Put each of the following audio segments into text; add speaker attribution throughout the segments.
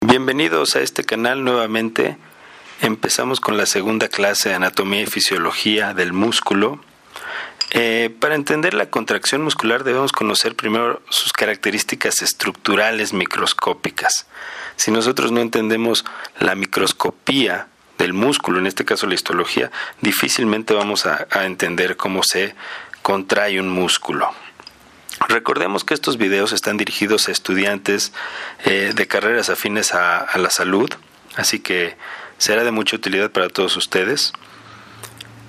Speaker 1: Bienvenidos a este canal nuevamente. Empezamos con la segunda clase de Anatomía y Fisiología del músculo. Para entender la contracción muscular debemos conocer primero sus características estructurales microscópicas. Si nosotros no entendemos la microscopía del músculo, en este caso la histología, difícilmente vamos a entender cómo se contrae un músculo. Recordemos que estos videos están dirigidos a estudiantes de carreras afines a la salud, así que será de mucha utilidad para todos ustedes.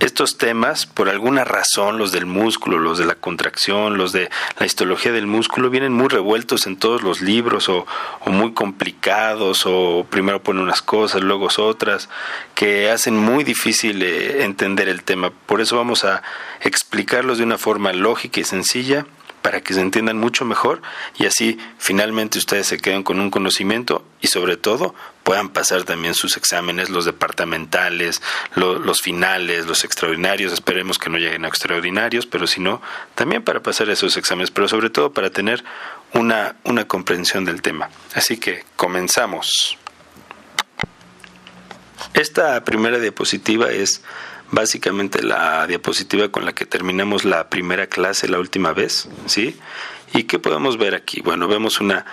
Speaker 1: Estos temas, por alguna razón, los del músculo, los de la contracción, los de la histología del músculo, vienen muy revueltos en todos los libros o muy complicados, o primero ponen unas cosas, luego otras, que hacen muy difícil entender el tema. Por eso vamos a explicarlos de una forma lógica y sencilla, para que se entiendan mucho mejor y así finalmente ustedes se queden con un conocimiento y sobre todo puedan pasar también sus exámenes, los departamentales, los finales, los extraordinarios. Esperemos que no lleguen a extraordinarios, pero si no, también para pasar esos exámenes, pero sobre todo para tener una comprensión del tema. Así que comenzamos. Esta primera diapositiva es básicamente la diapositiva con la que terminamos la primera clase la última vez, ¿sí? ¿Y qué podemos ver aquí? Bueno, vemos una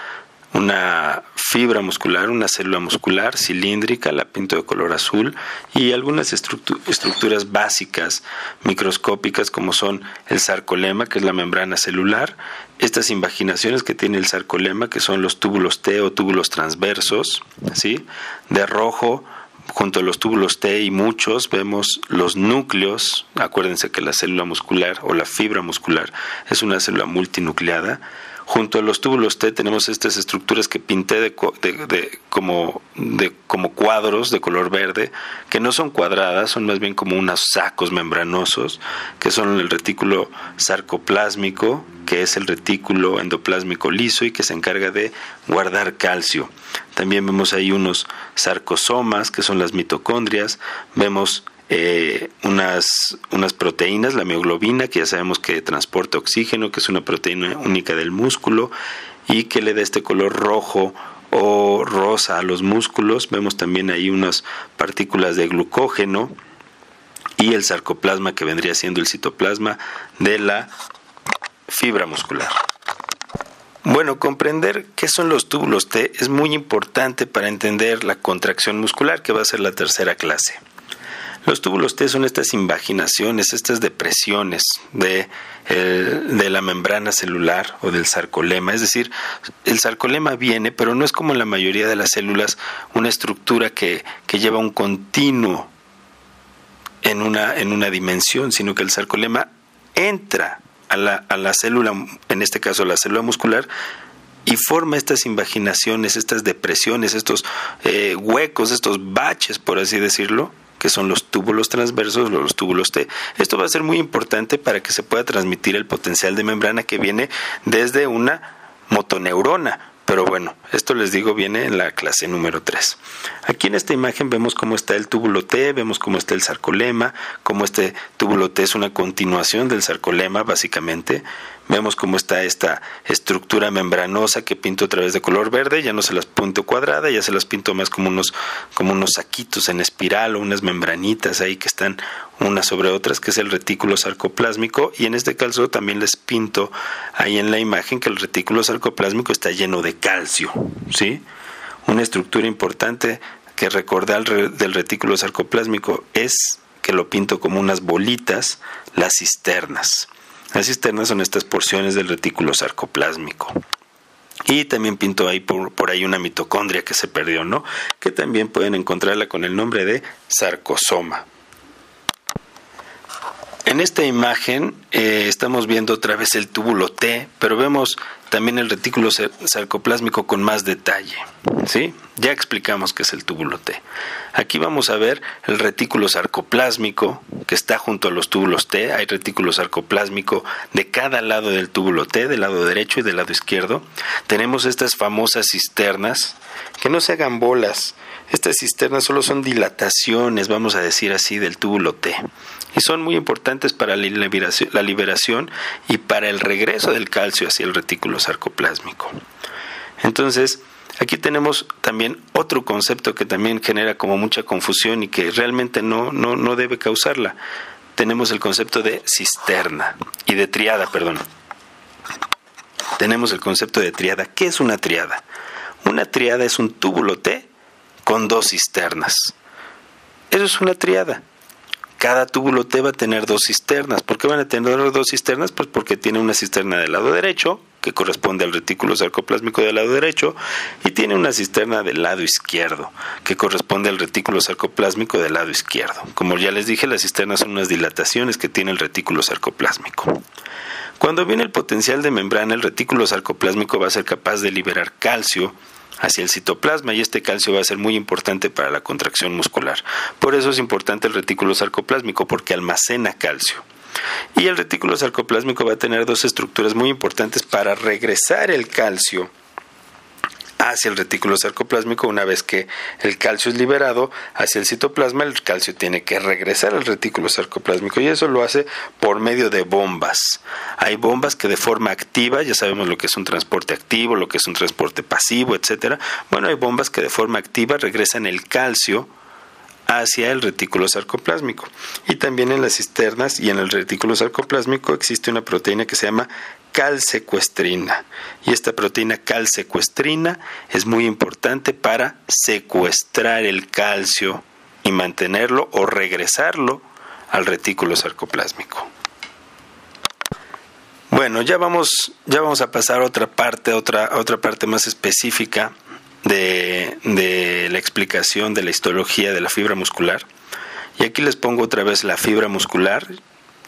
Speaker 1: fibra muscular, una célula muscular cilíndrica, la pinto de color azul, y algunas estructuras básicas microscópicas como son el sarcolema, que es la membrana celular, estas invaginaciones que tiene el sarcolema, que son los túbulos T o túbulos transversos, ¿sí? De rojo, junto a los túbulos T y muchos, vemos los núcleos. Acuérdense que la célula muscular o la fibra muscular es una célula multinucleada. Junto a los túbulos T tenemos estas estructuras que pinté como cuadros de color verde, que no son cuadradas, son más bien como unos sacos membranosos, que son el retículo sarcoplásmico, que es el retículo endoplásmico liso y que se encarga de guardar calcio. También vemos ahí unos sarcosomas, que son las mitocondrias. Vemos unas proteínas, la mioglobina, que ya sabemos que transporta oxígeno, que es una proteína única del músculo y que le da este color rojo o rosa a los músculos. Vemos también ahí unas partículas de glucógeno y el sarcoplasma, que vendría siendo el citoplasma de la fibra muscular. Bueno, comprender qué son los túbulos T es muy importante para entender la contracción muscular, que va a ser la tercera clase. Los túbulos T son estas invaginaciones, estas depresiones de la membrana celular o del sarcolema. Es decir, el sarcolema viene, pero no es como en la mayoría de las células, una estructura que lleva un continuo en una dimensión, sino que el sarcolema entra a la célula, en este caso a la célula muscular, y forma estas invaginaciones, estas depresiones, estos huecos, estos baches, por así decirlo, que son los túbulos transversos o los túbulos T. Esto va a ser muy importante para que se pueda transmitir el potencial de membrana que viene desde una motoneurona. Pero bueno, esto les digo viene en la clase número 3. Aquí en esta imagen vemos cómo está el túbulo T, vemos cómo está el sarcolema, cómo este túbulo T es una continuación del sarcolema básicamente. Vemos cómo está esta estructura membranosa que pinto a través de color verde, ya no se las pinto cuadrada, ya se las pinto más como unos saquitos en espiral o unas membranitas ahí que están unas sobre otras, que es el retículo sarcoplásmico, y en este caso también les pinto ahí en la imagen que el retículo sarcoplásmico está lleno de calcio, ¿sí? Una estructura importante que recordar del retículo sarcoplásmico es que lo pinto como unas bolitas, las cisternas. Las cisternas son estas porciones del retículo sarcoplásmico. Y también pinto ahí por ahí una mitocondria que se perdió, ¿no? Que también pueden encontrarla con el nombre de sarcosoma. En esta imagen estamos viendo otra vez el túbulo T, pero vemos también el retículo sarcoplásmico con más detalle, ¿sí? Ya explicamos qué es el túbulo T. Aquí vamos a ver el retículo sarcoplásmico que está junto a los túbulos T. Hay retículo sarcoplásmico de cada lado del túbulo T, del lado derecho y del lado izquierdo. Tenemos estas famosas cisternas, que no se hagan bolas. Estas cisternas solo son dilataciones, vamos a decir así, del túbulo T. Y son muy importantes para la liberación y para el regreso del calcio hacia el retículo sarcoplásmico. Entonces, Aquí tenemos también otro concepto que también genera como mucha confusión y que realmente no debe causarla. Tenemos el concepto de cisterna y de triada, perdón. Tenemos el concepto de triada. ¿Qué es una triada? Una triada es un túbulo T con 2 cisternas. Eso es una triada. Cada túbulo T va a tener 2 cisternas. ¿Por qué van a tener 2 cisternas? Pues porque tiene una cisterna del lado derecho, que corresponde al retículo sarcoplásmico del lado derecho, y tiene una cisterna del lado izquierdo, que corresponde al retículo sarcoplásmico del lado izquierdo. Como ya les dije, las cisternas son unas dilataciones que tiene el retículo sarcoplásmico. Cuando viene el potencial de membrana, el retículo sarcoplásmico va a ser capaz de liberar calcio hacia el citoplasma, y este calcio va a ser muy importante para la contracción muscular. Por eso es importante el retículo sarcoplásmico, porque almacena calcio. Y el retículo sarcoplásmico va a tener 2 estructuras muy importantes para regresar el calcio hacia el retículo sarcoplásmico. Una vez que el calcio es liberado hacia el citoplasma, el calcio tiene que regresar al retículo sarcoplásmico, y eso lo hace por medio de bombas. Hay bombas que de forma activa, ya sabemos lo que es un transporte activo, lo que es un transporte pasivo, etcétera. Bueno, hay bombas que de forma activa regresan el calcio hacia el retículo sarcoplásmico. Y también en las cisternas y en el retículo sarcoplásmico existe una proteína que se llama calsecuestrina, y esta proteína calsecuestrina es muy importante para secuestrar el calcio y mantenerlo o regresarlo al retículo sarcoplásmico. Bueno, ya vamos a pasar a otra parte más específica de la explicación de la histología de la fibra muscular. Y aquí les pongo otra vez la fibra muscular.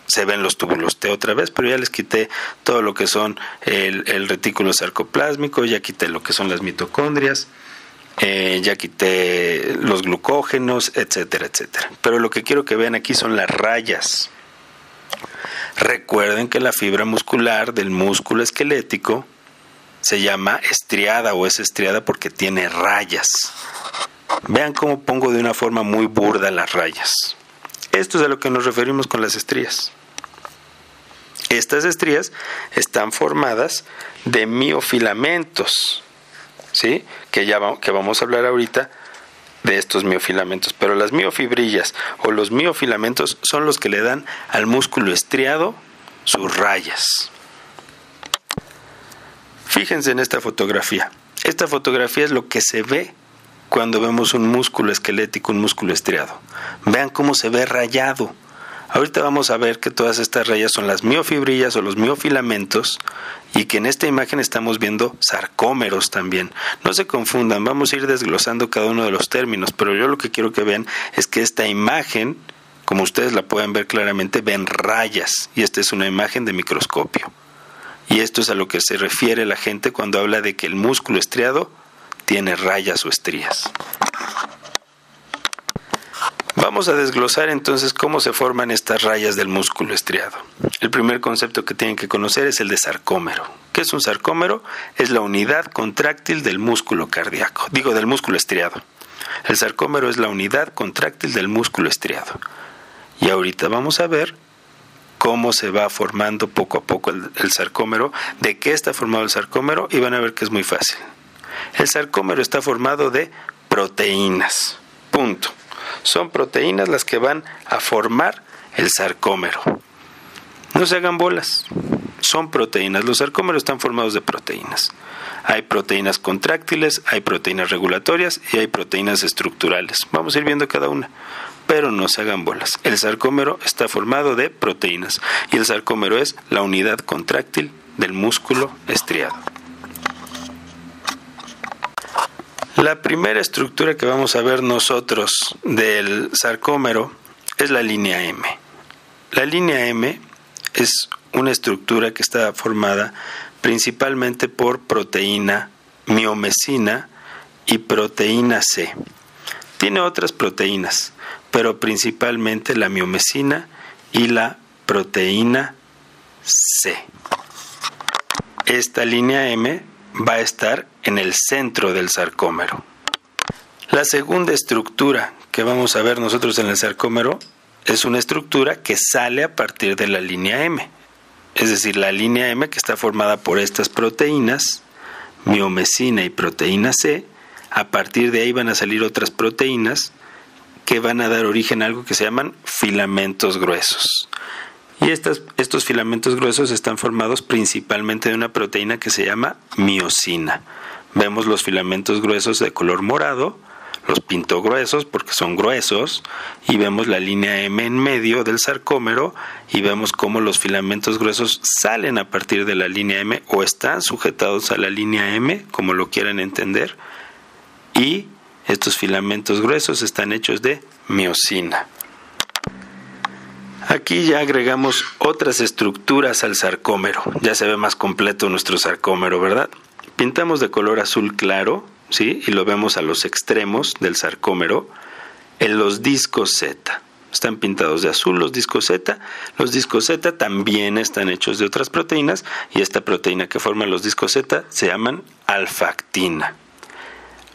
Speaker 1: Se ven los túbulos T otra vez, pero ya les quité todo lo que son el retículo sarcoplásmico, ya quité lo que son las mitocondrias, ya quité los glucógenos, etcétera, etcétera. Pero lo que quiero que vean aquí son las rayas. Recuerden que la fibra muscular del músculo esquelético se llama estriada o es estriada porque tiene rayas. Vean cómo pongo de una forma muy burda las rayas. Esto es a lo que nos referimos con las estrías. Estas estrías están formadas de miofilamentos, ¿sí? Que vamos a hablar ahorita de estos miofilamentos. Pero las miofibrillas o los miofilamentos son los que le dan al músculo estriado sus rayas. Fíjense en esta fotografía. Esta fotografía es lo que se ve cuando vemos un músculo esquelético, un músculo estriado. Vean cómo se ve rayado. Ahorita vamos a ver que todas estas rayas son las miofibrillas o los miofilamentos, y que en esta imagen estamos viendo sarcómeros también. No se confundan, vamos a ir desglosando cada uno de los términos, pero yo lo que quiero que vean es que esta imagen, como ustedes la pueden ver claramente, ven rayas, y esta es una imagen de microscopio. Y esto es a lo que se refiere la gente cuando habla de que el músculo estriado tiene rayas o estrías. Vamos a desglosar entonces cómo se forman estas rayas del músculo estriado. El primer concepto que tienen que conocer es el de sarcómero. ¿Qué es un sarcómero? Es la unidad contráctil del músculo cardíaco, del músculo estriado. El sarcómero es la unidad contráctil del músculo estriado. Y ahorita vamos a ver cómo se va formando poco a poco el sarcómero, de qué está formado el sarcómero, y van a ver que es muy fácil. El sarcómero está formado de proteínas. Punto. Son proteínas las que van a formar el sarcómero. No se hagan bolas. Son proteínas. Los sarcómeros están formados de proteínas. Hay proteínas contráctiles, hay proteínas regulatorias y hay proteínas estructurales. Vamos a ir viendo cada una. Pero no se hagan bolas. El sarcómero está formado de proteínas y el sarcómero es la unidad contráctil del músculo estriado. La primera estructura que vamos a ver nosotros del sarcómero es la línea M. La línea M es una estructura que está formada principalmente por proteína miomesina y proteína C. Tiene otras proteínas, pero principalmente la miomesina y la proteína C. Esta línea M va a estar en el centro del sarcómero. La segunda estructura que vamos a ver nosotros en el sarcómero es una estructura que sale a partir de la línea M. Es decir, la línea M, que está formada por estas proteínas miomesina y proteína C. A partir de ahí van a salir otras proteínas que van a dar origen a algo que se llaman filamentos gruesos. Y estos filamentos gruesos están formados principalmente de una proteína que se llama miosina. Vemos los filamentos gruesos de color morado, los pintogruesos porque son gruesos, y vemos la línea M en medio del sarcómero, y vemos cómo los filamentos gruesos salen a partir de la línea M o están sujetados a la línea M, como lo quieran entender, y estos filamentos gruesos están hechos de miosina. Aquí ya agregamos otras estructuras al sarcómero. Ya se ve más completo nuestro sarcómero, ¿verdad? Pintamos de color azul claro, ¿sí? Y lo vemos a los extremos del sarcómero en los discos Z. Están pintados de azul los discos Z. Los discos Z también están hechos de otras proteínas, y esta proteína que forma los discos Z se llaman alfa-actina.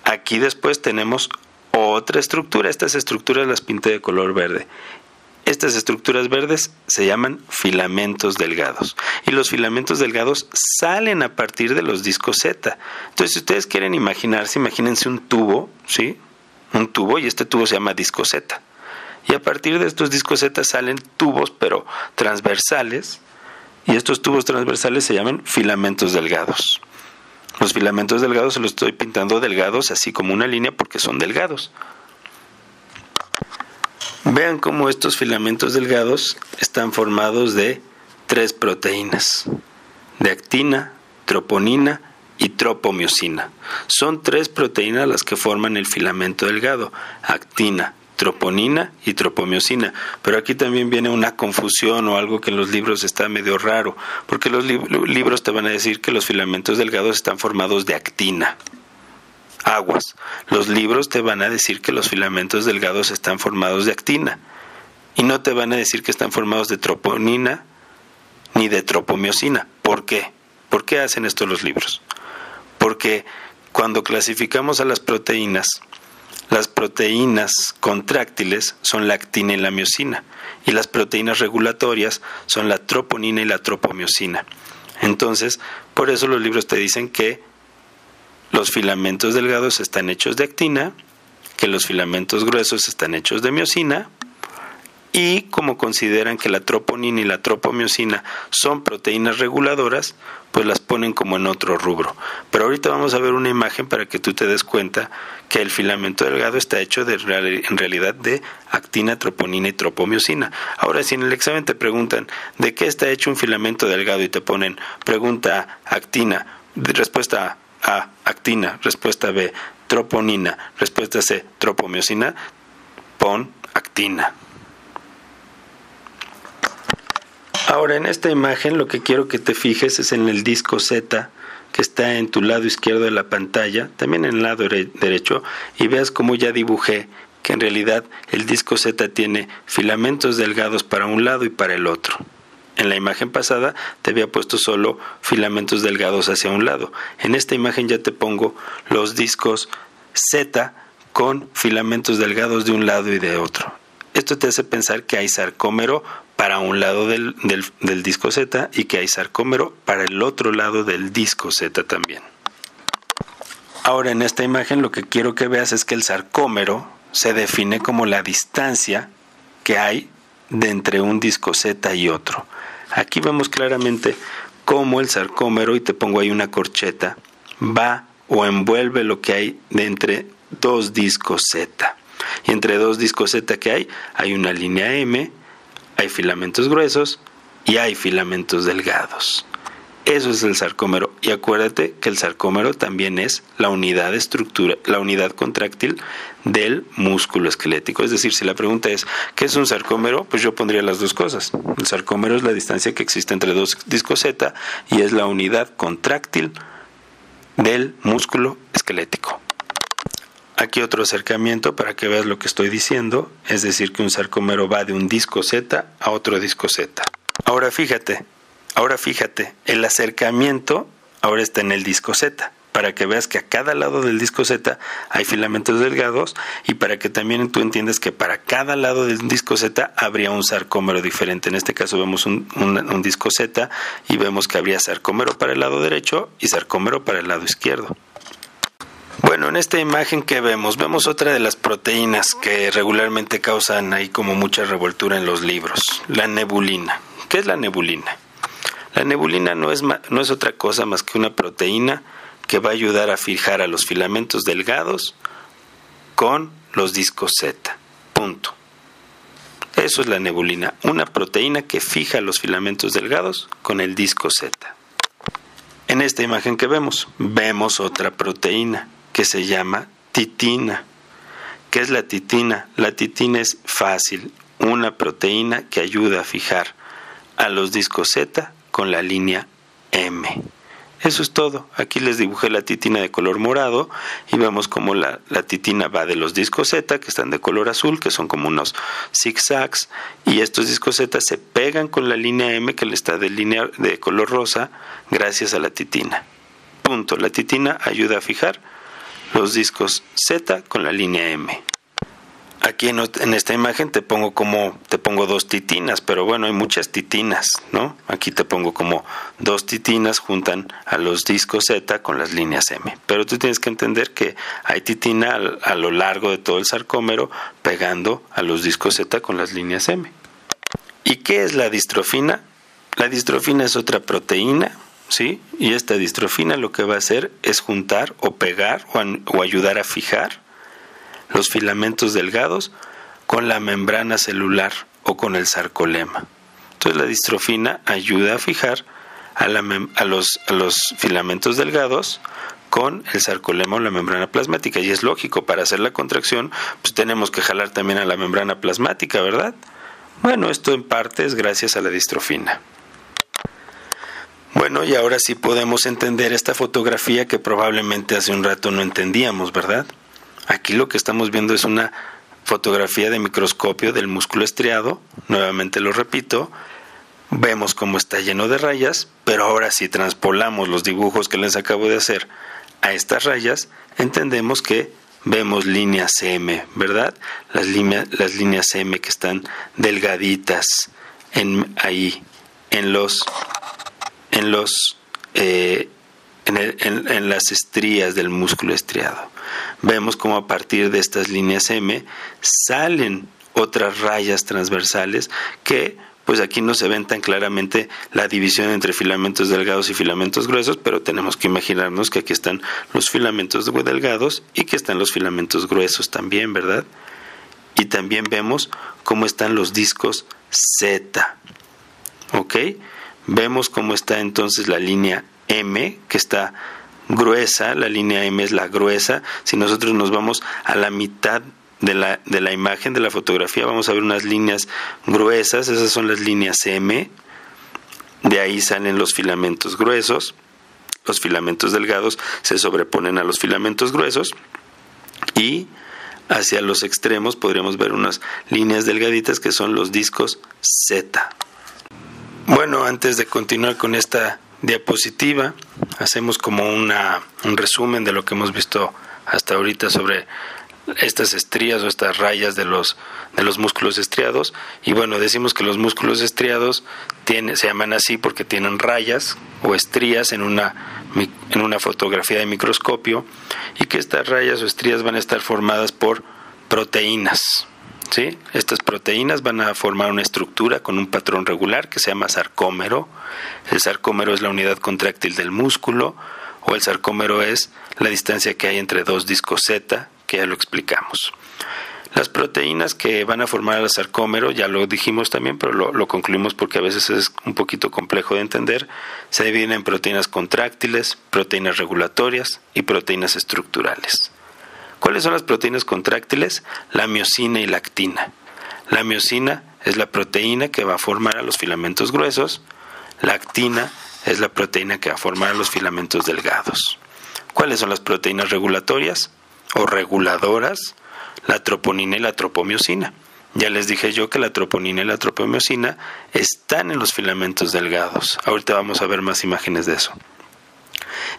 Speaker 1: Aquí después tenemos otra estructura. Estas estructuras las pinté de color verde. Estas estructuras verdes se llaman filamentos delgados, y los filamentos delgados salen a partir de los discos Z. Entonces, si ustedes quieren imaginarse, imagínense un tubo, ¿sí? Un tubo, y este tubo se llama disco Z. Y a partir de estos discos Z salen tubos, pero transversales, y estos tubos transversales se llaman filamentos delgados. Los filamentos delgados se los estoy pintando delgados, así como una línea, porque son delgados. Vean cómo estos filamentos delgados están formados de 3 proteínas, de actina, troponina y tropomiosina. Son 3 proteínas las que forman el filamento delgado: actina, troponina y tropomiosina. Pero aquí también viene una confusión o algo que en los libros está medio raro, porque los libros te van a decir que los filamentos delgados están formados de actina. Aguas, los libros te van a decir que los filamentos delgados están formados de actina, y no te van a decir que están formados de troponina ni de tropomiosina. ¿Por qué? ¿Por qué hacen esto los libros? Porque cuando clasificamos a las proteínas contráctiles son la actina y la miosina, y las proteínas regulatorias son la troponina y la tropomiosina. Entonces, por eso los libros te dicen que los filamentos delgados están hechos de actina, que los filamentos gruesos están hechos de miosina, y como consideran que la troponina y la tropomiosina son proteínas reguladoras, pues las ponen como en otro rubro. Pero ahorita vamos a ver una imagen para que tú te des cuenta que el filamento delgado está hecho en realidad de actina, troponina y tropomiosina. Ahora, si en el examen te preguntan ¿de qué está hecho un filamento delgado? Y te ponen pregunta A, actina, respuesta A, actina, respuesta B, troponina, respuesta C, tropomiosina, pon actina. Ahora, en esta imagen lo que quiero que te fijes es en el disco Z que está en tu lado izquierdo de la pantalla, también en el lado derecho, y veas cómo ya dibujé que en realidad el disco Z tiene filamentos delgados para un lado y para el otro. En la imagen pasada te había puesto solo filamentos delgados hacia un lado. En esta imagen ya te pongo los discos Z con filamentos delgados de un lado y de otro. Esto te hace pensar que hay sarcómero para un lado del disco Z y que hay sarcómero para el otro lado del disco Z también. Ahora, en esta imagen lo que quiero que veas es que el sarcómero se define como la distancia que hay de entre un disco Z y otro. Aquí vemos claramente cómo el sarcómero, y te pongo ahí una corcheta, va o envuelve lo que hay de entre 2 discos Z. Y entre 2 discos Z que hay una línea M, hay filamentos gruesos y hay filamentos delgados. Eso es el sarcómero. Y acuérdate que el sarcómero también es la unidad de estructura, la unidad contráctil del músculo esquelético. Es decir, si la pregunta es ¿qué es un sarcómero? Pues yo pondría las dos cosas. El sarcómero es la distancia que existe entre 2 discos Z y es la unidad contráctil del músculo esquelético. Aquí otro acercamiento para que veas lo que estoy diciendo, es decir, que un sarcómero va de un disco Z a otro disco Z. Ahora fíjate, el acercamiento ahora está en el disco Z, para que veas que a cada lado del disco Z hay filamentos delgados y para que también tú entiendas que para cada lado del disco Z habría un sarcómero diferente. En este caso vemos un disco Z y vemos que habría sarcómero para el lado derecho y sarcómero para el lado izquierdo. Bueno, en esta imagen que vemos otra de las proteínas que regularmente causan ahí como mucha revoltura en los libros, la nebulina. ¿Qué es la nebulina? La nebulina no es otra cosa más que una proteína que va a ayudar a fijar a los filamentos delgados con los discos Z. Punto. Eso es la nebulina, una proteína que fija los filamentos delgados con el disco Z. En esta imagen que vemos otra proteína que se llama titina. ¿Qué es la titina? La titina es fácil, una proteína que ayuda a fijar a los discos Z con la línea M. Eso es todo. Aquí les dibujé la titina de color morado y vemos cómo la titina va de los discos Z, que están de color azul, que son como unos zigzags, y estos discos Z se pegan con la línea M, que le está de color rosa, gracias a la titina. Punto. La titina ayuda a fijar los discos Z con la línea M. Aquí en esta imagen te pongo dos titinas, pero bueno, hay muchas titinas, ¿no? Aquí te pongo como dos titinas juntan a los discos Z con las líneas M. Pero tú tienes que entender que hay titina a lo largo de todo el sarcómero pegando a los discos Z con las líneas M. ¿Y qué es la distrofina? La distrofina es otra proteína, ¿sí? Y esta distrofina lo que va a hacer es juntar o pegar o ayudar a fijar los filamentos delgados con la membrana celular o con el sarcolema. Entonces la distrofina ayuda a fijar a los filamentos delgados con el sarcolema o la membrana plasmática. Y es lógico, para hacer la contracción pues tenemos que jalar también a la membrana plasmática, ¿verdad? Bueno, esto en parte es gracias a la distrofina. Bueno, y ahora sí podemos entender esta fotografía que probablemente hace un rato no entendíamos, ¿verdad? Aquí lo que estamos viendo es una fotografía de microscopio del músculo estriado. Nuevamente lo repito, vemos cómo está lleno de rayas, pero ahora si transpolamos los dibujos que les acabo de hacer a estas rayas, entendemos que vemos líneas M, ¿verdad? Las líneas M que están delgaditas en las estrías del músculo estriado. Vemos cómo a partir de estas líneas M salen otras rayas transversales que pues aquí no se ven tan claramente la división entre filamentos delgados y filamentos gruesos, pero tenemos que imaginarnos que aquí están los filamentos delgados y que están los filamentos gruesos también, ¿verdad? Y también vemos cómo están los discos Z, ¿ok? Vemos cómo está entonces la línea M, que está gruesa, la línea M es la gruesa. Si nosotros nos vamos a la mitad de la imagen, de la fotografía, vamos a ver unas líneas gruesas, esas son las líneas M, de ahí salen los filamentos gruesos, los filamentos delgados se sobreponen a los filamentos gruesos y hacia los extremos podríamos ver unas líneas delgaditas que son los discos Z. Bueno, antes de continuar con esta diapositiva, hacemos como un resumen de lo que hemos visto hasta ahorita sobre estas estrías o estas rayas de los músculos estriados. Y bueno, decimos que los músculos estriados se llaman así porque tienen rayas o estrías en una fotografía de microscopio, y que estas rayas o estrías van a estar formadas por proteínas, ¿sí? Estas proteínas van a formar una estructura con un patrón regular que se llama sarcómero. El sarcómero es la unidad contráctil del músculo, o el sarcómero es la distancia que hay entre dos discos Z, que ya lo explicamos. Las proteínas que van a formar el sarcómero, ya lo dijimos también, pero lo concluimos porque a veces es un poquito complejo de entender. Se dividen en proteínas contráctiles, proteínas regulatorias y proteínas estructurales. ¿Cuáles son las proteínas contráctiles? La miosina y la actina. La miosina es la proteína que va a formar a los filamentos gruesos. La actina es la proteína que va a formar a los filamentos delgados. ¿Cuáles son las proteínas regulatorias o reguladoras? La troponina y la tropomiosina. Ya les dije yo que la troponina y la tropomiosina están en los filamentos delgados. Ahorita vamos a ver más imágenes de eso.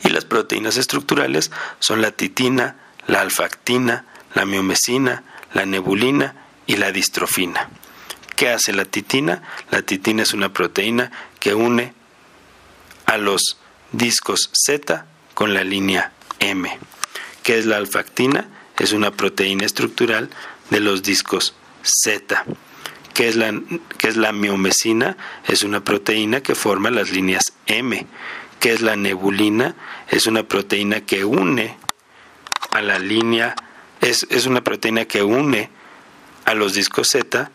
Speaker 1: Y las proteínas estructurales son la titina, la alfa-actina, la miomesina, la nebulina y la distrofina. ¿Qué hace la titina? La titina es una proteína que une a los discos Z con la línea M. ¿Qué es la alfa-actina? Es una proteína estructural de los discos Z. ¿Qué es la miomesina? Es una proteína que forma las líneas M. ¿Qué es la nebulina? Es una proteína que une a la línea, es una proteína que une a los discos Z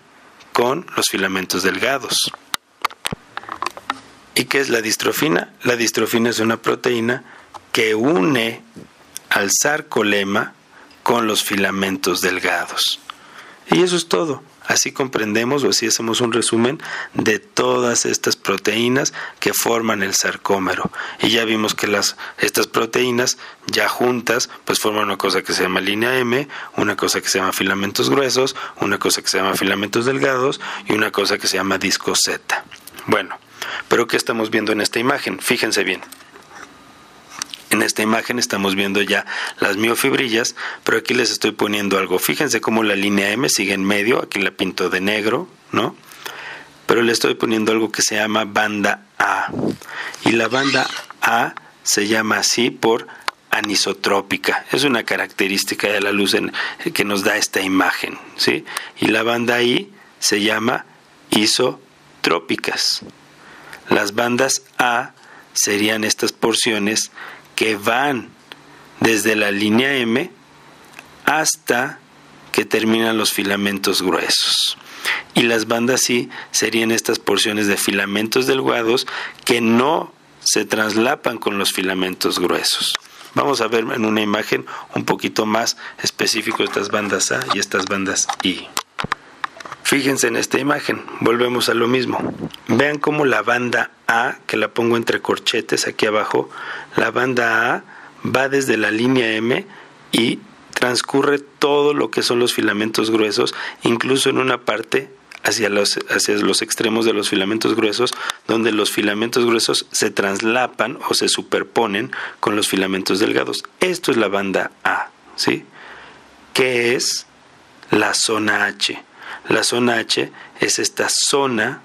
Speaker 1: con los filamentos delgados. ¿Y qué es la distrofina? La distrofina es una proteína que une al sarcolema con los filamentos delgados. Y eso es todo. Así comprendemos, o así hacemos un resumen de todas estas proteínas que forman el sarcómero. Y ya vimos que estas proteínas ya juntas pues forman una cosa que se llama línea M, una cosa que se llama filamentos gruesos, una cosa que se llama filamentos delgados y una cosa que se llama disco Z. Bueno, pero ¿qué estamos viendo en esta imagen? Fíjense bien. En esta imagen estamos viendo ya las miofibrillas, pero aquí les estoy poniendo algo. Fíjense cómo la línea M sigue en medio, aquí la pinto de negro, ¿no? Pero le estoy poniendo algo que se llama banda A. Y la banda A se llama así por anisotrópica. Es una característica de la luz que nos da esta imagen, ¿sí? Y la banda I se llama isotrópicas. Las bandas A serían estas porciones que van desde la línea M hasta que terminan los filamentos gruesos. Y las bandas I serían estas porciones de filamentos delgados que no se traslapan con los filamentos gruesos. Vamos a ver en una imagen un poquito más específico estas bandas A y estas bandas I. Fíjense en esta imagen, volvemos a lo mismo. Vean cómo la banda A, que la pongo entre corchetes aquí abajo, la banda A va desde la línea M y transcurre todo lo que son los filamentos gruesos, incluso en una parte hacia los extremos de los filamentos gruesos, donde los filamentos gruesos se traslapan o se superponen con los filamentos delgados. Esto es la banda A, ¿sí? ¿Qué es la zona H? La zona H es esta zona,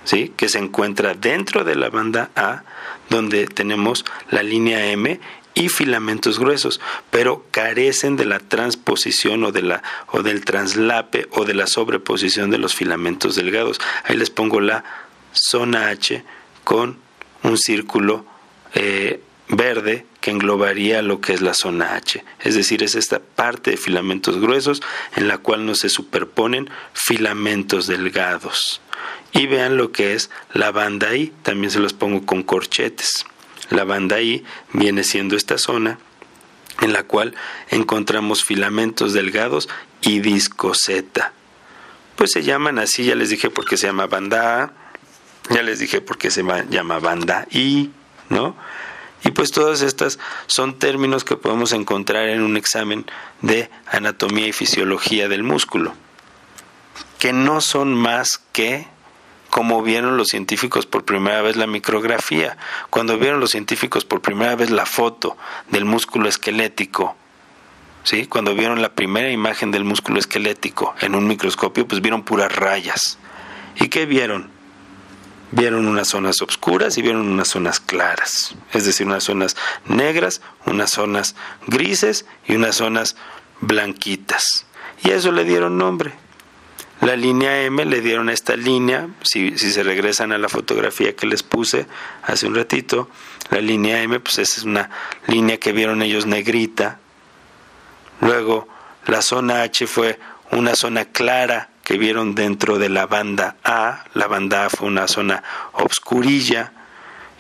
Speaker 1: ¿sí?, que se encuentra dentro de la banda A, donde tenemos la línea M y filamentos gruesos, pero carecen de la transposición o del traslape o de la sobreposición de los filamentos delgados. Ahí les pongo la zona H con un círculo verde que englobaría lo que es la zona H, es decir, es esta parte de filamentos gruesos en la cual no se superponen filamentos delgados. Y vean lo que es la banda I, también se los pongo con corchetes. La banda I viene siendo esta zona en la cual encontramos filamentos delgados y disco Z. Pues se llaman así, ya les dije por qué se llama banda A, ya les dije por qué se llama banda I, ¿no? Y pues todas estas son términos que podemos encontrar en un examen de anatomía y fisiología del músculo, que no son más que como vieron los científicos por primera vez la micrografía. Cuando vieron los científicos por primera vez la foto del músculo esquelético, ¿sí?, cuando vieron la primera imagen del músculo esquelético en un microscopio, pues vieron puras rayas. ¿Y qué vieron? Vieron unas zonas oscuras y vieron unas zonas claras, es decir, unas zonas negras, unas zonas grises y unas zonas blanquitas. Y a eso le dieron nombre. La línea M le dieron a esta línea, si se regresan a la fotografía que les puse hace un ratito, la línea M, pues esa es una línea que vieron ellos negrita. Luego la zona H fue una zona clara que vieron dentro de la banda A. La banda A fue una zona obscurilla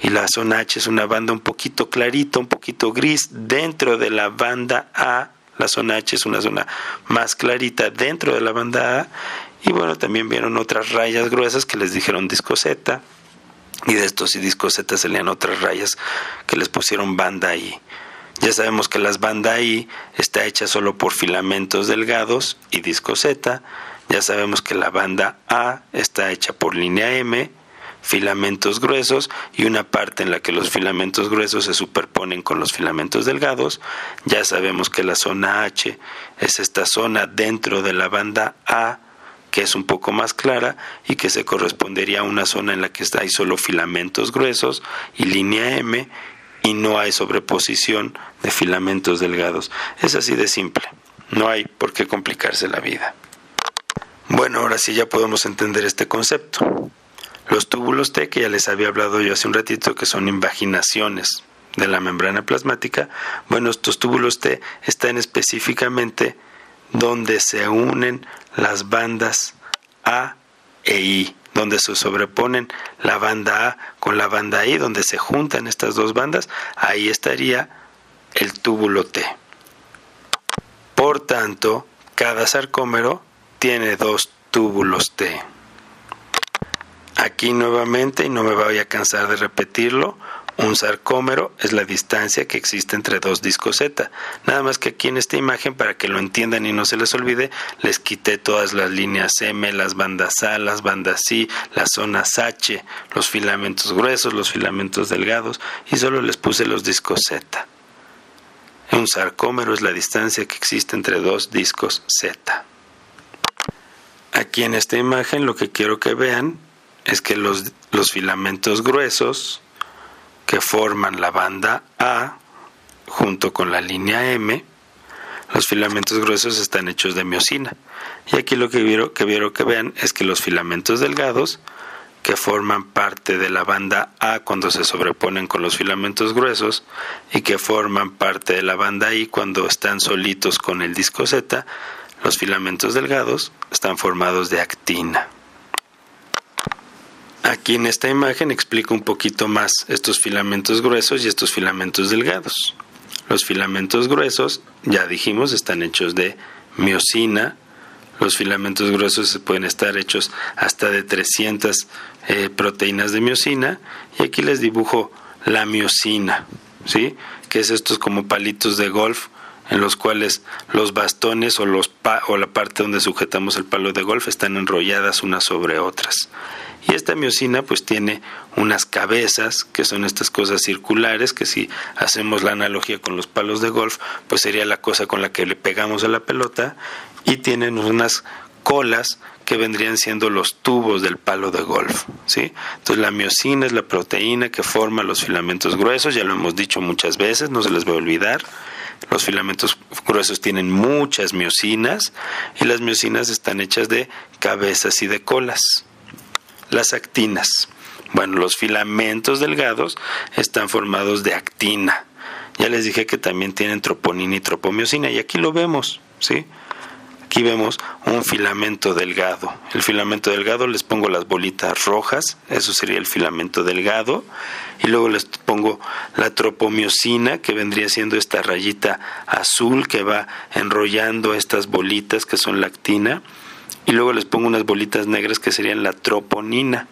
Speaker 1: y la zona H es una banda un poquito clarita, un poquito gris dentro de la banda A. La zona H es una zona más clarita dentro de la banda A. Y bueno, también vieron otras rayas gruesas que les dijeron disco Z, y de estos y disco Z salían otras rayas que les pusieron banda I. Ya sabemos que las banda I está hecha solo por filamentos delgados y disco Z. Ya sabemos que la banda A está hecha por línea M, filamentos gruesos y una parte en la que los filamentos gruesos se superponen con los filamentos delgados. Ya sabemos que la zona H es esta zona dentro de la banda A, que es un poco más clara y que se correspondería a una zona en la que hay solo filamentos gruesos y línea M y no hay sobreposición de filamentos delgados. Es así de simple, no hay por qué complicarse la vida. Bueno, ahora sí ya podemos entender este concepto. Los túbulos T, que ya les había hablado yo hace un ratito, que son invaginaciones de la membrana plasmática, bueno, estos túbulos T están específicamente donde se unen las bandas A e I, donde se sobreponen la banda A con la banda I, donde se juntan estas dos bandas, ahí estaría el túbulo T. Por tanto, cada sarcómero tiene dos túbulos T. Aquí nuevamente, y no me voy a cansar de repetirlo, un sarcómero es la distancia que existe entre dos discos Z. Nada más que aquí en esta imagen, para que lo entiendan y no se les olvide, les quité todas las líneas M, las bandas A, las bandas I, las zonas H, los filamentos gruesos, los filamentos delgados, y solo les puse los discos Z. Un sarcómero es la distancia que existe entre dos discos Z. Aquí en esta imagen lo que quiero que vean es que los filamentos gruesos que forman la banda A junto con la línea M, los filamentos gruesos están hechos de miosina. Y aquí lo que quiero que vean es que los filamentos delgados que forman parte de la banda A cuando se sobreponen con los filamentos gruesos y que forman parte de la banda I cuando están solitos con el disco Z, los filamentos delgados están formados de actina. Aquí en esta imagen explico un poquito más estos filamentos gruesos y estos filamentos delgados. Los filamentos gruesos, ya dijimos, están hechos de miosina. Los filamentos gruesos pueden estar hechos hasta de 300 proteínas de miosina. Y aquí les dibujo la miosina, ¿sí? Que es estos como palitos de golf en los cuales los bastones o la parte donde sujetamos el palo de golf están enrolladas unas sobre otras. Y esta miosina pues tiene unas cabezas, que son estas cosas circulares, que si hacemos la analogía con los palos de golf, pues sería la cosa con la que le pegamos a la pelota, y tienen unas colas que vendrían siendo los tubos del palo de golf, ¿sí? Entonces la miosina es la proteína que forma los filamentos gruesos, ya lo hemos dicho muchas veces, no se les va a olvidar. Los filamentos gruesos tienen muchas miosinas y las miosinas están hechas de cabezas y de colas. Las actinas. Bueno, los filamentos delgados están formados de actina. Ya les dije que también tienen troponina y tropomiosina y aquí lo vemos, ¿sí? Aquí vemos un filamento delgado. El filamento delgado les pongo las bolitas rojas, eso sería el filamento delgado, y luego les pongo la tropomiosina, que vendría siendo esta rayita azul que va enrollando estas bolitas que son la actina, y luego les pongo unas bolitas negras que serían la troponina.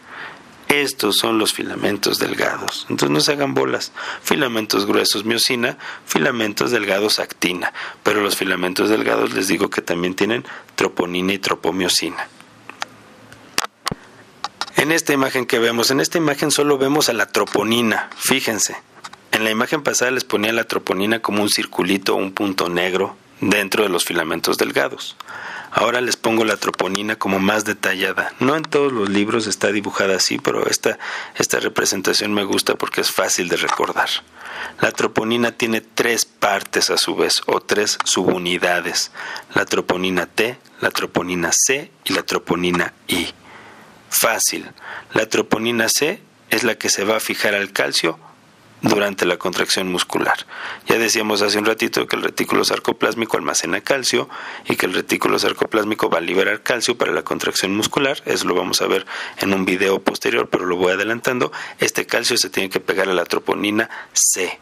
Speaker 1: Estos son los filamentos delgados. Entonces no se hagan bolas. Filamentos gruesos miosina, filamentos delgados actina. Pero los filamentos delgados les digo que también tienen troponina y tropomiosina. En esta imagen que vemos, en esta imagen solo vemos a la troponina. Fíjense, en la imagen pasada les ponía la troponina como un circulito, un punto negro dentro de los filamentos delgados. Ahora les pongo la troponina como más detallada. No en todos los libros está dibujada así, pero esta representación me gusta porque es fácil de recordar. La troponina tiene 3 partes a su vez, o 3 subunidades. La troponina T, la troponina C y la troponina I. Fácil. La troponina C es la que se va a fijar al calcio durante la contracción muscular. Ya decíamos hace un ratito que el retículo sarcoplásmico almacena calcio y que el retículo sarcoplásmico va a liberar calcio para la contracción muscular. Eso lo vamos a ver en un video posterior, pero lo voy adelantando. Este calcio se tiene que pegar a la troponina C.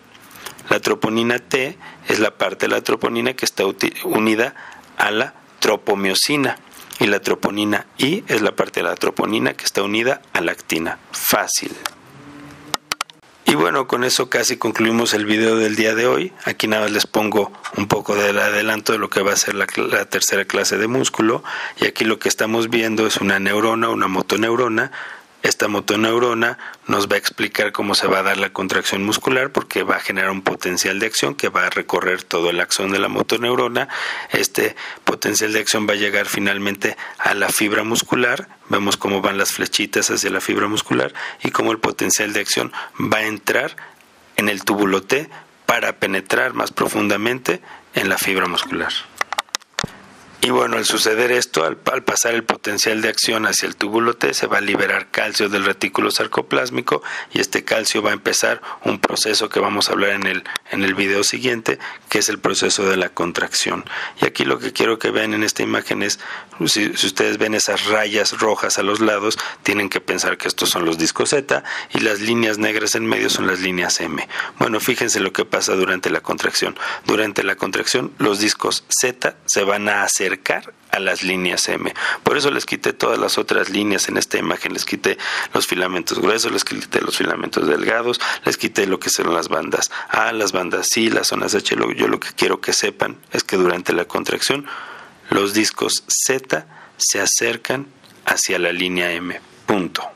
Speaker 1: La troponina T es la parte de la troponina que está unida a la tropomiosina. Y la troponina I es la parte de la troponina que está unida a la actina. Fácil. Y bueno, con eso casi concluimos el video del día de hoy. Aquí nada más les pongo un poco del adelanto de lo que va a ser la tercera clase de músculo. Y aquí lo que estamos viendo es una neurona, una motoneurona, esta motoneurona nos va a explicar cómo se va a dar la contracción muscular, porque va a generar un potencial de acción que va a recorrer todo el axón de la motoneurona. Este potencial de acción va a llegar finalmente a la fibra muscular. Vemos cómo van las flechitas hacia la fibra muscular y cómo el potencial de acción va a entrar en el túbulo T para penetrar más profundamente en la fibra muscular. Y bueno, al suceder esto, al pasar el potencial de acción hacia el túbulo T, se va a liberar calcio del retículo sarcoplásmico, y este calcio va a empezar un proceso que vamos a hablar en el video siguiente, que es el proceso de la contracción. Y aquí lo que quiero que vean en esta imagen es, si ustedes ven esas rayas rojas a los lados, tienen que pensar que estos son los discos Z y las líneas negras en medio son las líneas M. Bueno, fíjense lo que pasa durante la contracción. Durante la contracción, los discos Z se van a acercar a las líneas M. Por eso les quité todas las otras líneas en esta imagen. Les quité los filamentos gruesos, les quité los filamentos delgados, les quité lo que son las bandas A, las bandas C, las zonas H. Yo lo que quiero que sepan es que durante la contracción los discos Z se acercan hacia la línea M. Punto.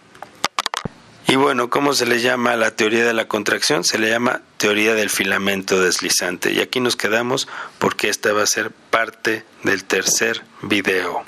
Speaker 1: Y bueno, ¿cómo se le llama a la teoría de la contracción? Se le llama teoría del filamento deslizante. Y aquí nos quedamos porque esta va a ser parte del tercer video.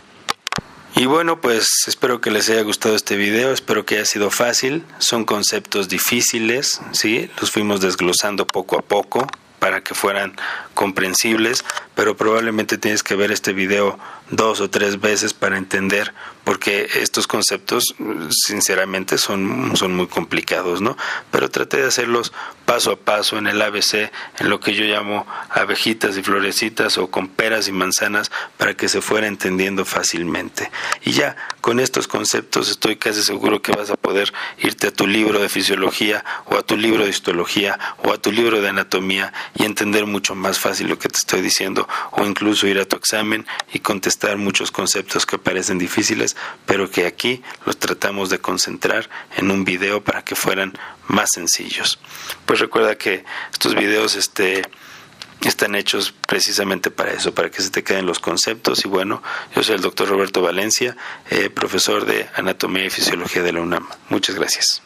Speaker 1: Y bueno, pues espero que les haya gustado este video, espero que haya sido fácil. Son conceptos difíciles, ¿sí? Los fuimos desglosando poco a poco para que fueran comprensibles, pero probablemente tienes que ver este video 2 o 3 veces para entender, porque estos conceptos sinceramente son muy complicados, ¿no? Pero traté de hacerlos paso a paso en el ABC, en lo que yo llamo abejitas y florecitas, o con peras y manzanas, para que se fuera entendiendo fácilmente. Y ya con estos conceptos estoy casi seguro que vas a poder irte a tu libro de fisiología, o a tu libro de histología, o a tu libro de anatomía, y entender mucho más fácil lo que te estoy diciendo, o incluso ir a tu examen y contestar muchos conceptos que parecen difíciles, pero que aquí los tratamos de concentrar en un video para que fueran más sencillos. Pues recuerda que estos videos están hechos precisamente para eso, para que se te queden los conceptos. Y bueno, yo soy el doctor Roberto Valencia, profesor de Anatomía y Fisiología de la UNAM. Muchas gracias.